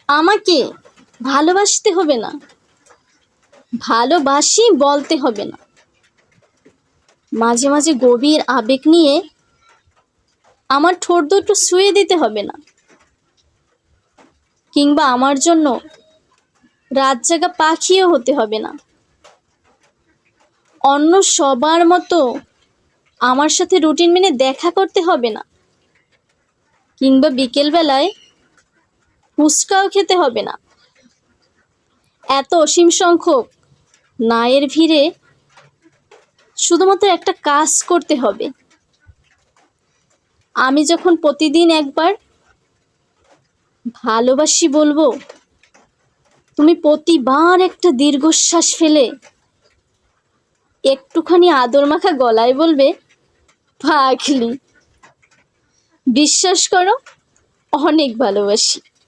আমাকে ভালোবাসতে হবে না, ভালোবাসি বলতে হবে না। মাঝে মাঝে গভীর আবেগ নিয়ে আমার ঠোঁট দুটো ছুঁয়ে দিতে হবে না, কিংবা আমার জন্য রাত জাগা পাখিও হতে হবে না। অন্য সবার মতো আমার সাথে রুটিন মেনে দেখা করতে হবে না, কিংবা বিকেলবেলায় ফুচকাও খেতে হবে না। এত অসীম সংখ্যক নায়ের ভিড়ে শুধুমাত্র একটা কাজ করতে হবে। আমি যখন প্রতিদিন একবার ভালোবাসি বলবো, তুমি প্রতিবার একটা দীর্ঘশ্বাস ফেলে একটুখানি আদর মাখা গলায় বলবে, পাগলি। বিশ্বাস করো, অনেক ভালোবাসি।